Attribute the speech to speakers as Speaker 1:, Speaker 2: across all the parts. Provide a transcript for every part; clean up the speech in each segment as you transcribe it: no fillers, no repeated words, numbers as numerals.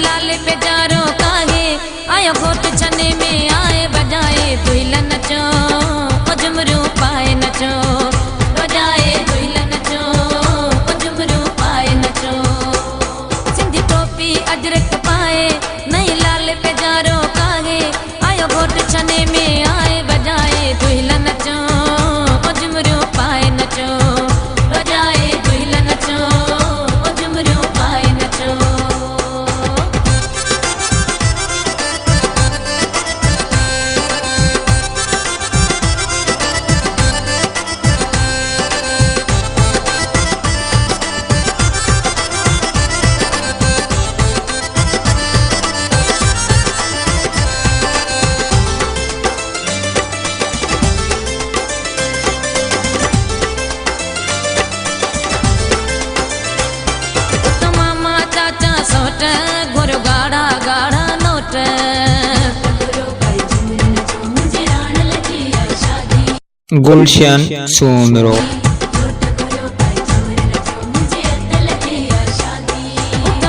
Speaker 1: लाल बेजारो काहे आयो घोट छने में आए बजाए दुइला नचो झुमरू पाए नचो बजाए दुइला नचो झुमरू पाए नचो सिंधी टोपी अजरक पाए नहीं लाल बेजारो काहे आयो घोट छने में आए बजाए दुइला नचो झुमरू पाए नचो बजाए दुइला नचो झुमरू पाए नचो। सोट गुरु गाड़ा गाड़ा नोट
Speaker 2: गुलशन सोनरो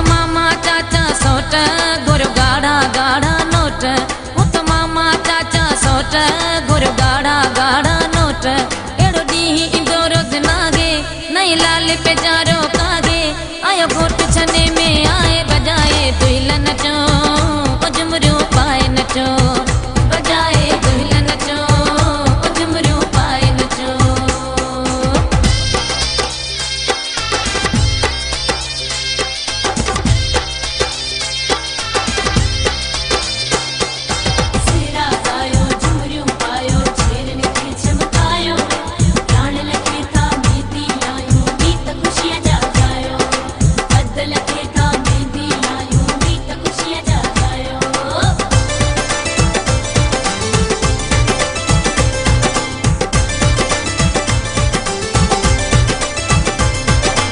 Speaker 1: मामा चाचा सोट गुरु गाड़ा गाड़ा नोट मामा चाचा सोट गुरु गाड़ा गाड़ा नोट एड़ो डी इंदो रोज नागे नहीं लाल बेजारो कागे आयो घोट छने में आए बजाए दुइला नचो झुमरू पाए नचो बजाए दुइला नचो झुमरू पाए नचो। सिरा गायो झुमरू पायो छेरन के चमकायो प्राण लगे था मेहंदी लायो गीत खुशियां जागायो बदल के था मेहंदी लायो गीत खुशियां जागायो।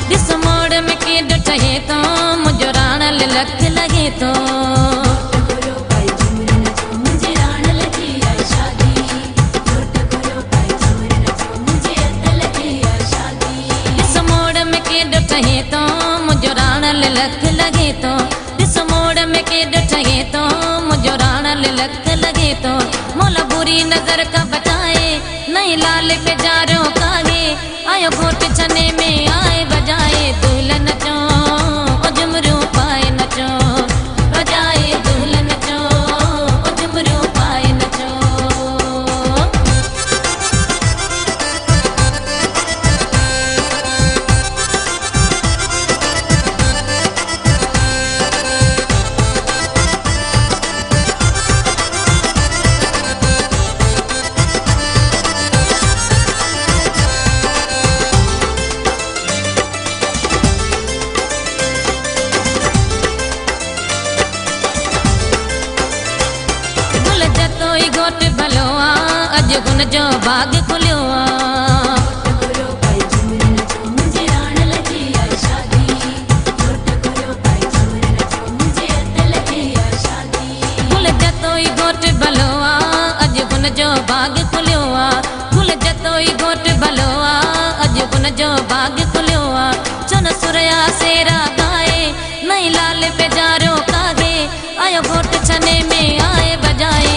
Speaker 1: दिस मोड़ में के डटे तो मुझे राण लख लगे तो दिस मोड़ में के डटे तो मुझे राण लख लगे तो दिस मोड़ में के डटे तो मुझे राण लख लगे तो मोला बुरी नजर का बचाए नहीं लाल बेजारो कागे आयो घोट छने में आए बजाए दुल्हन नचो झुमरू पाए नचो बजाए दुल्हन नचो झुमरू पाए नचो। घोट भलो अज गुन जो बाग खुलियो फुल जतोई घोट भलो अज गुन जो बाग खुलियो फुल जतोई घोट भलो अज गुन जो बाग खुलियो चन सुरया सेरा गाए नहीं लाल बेजारो कागे आयो घोट छने में आए बजाए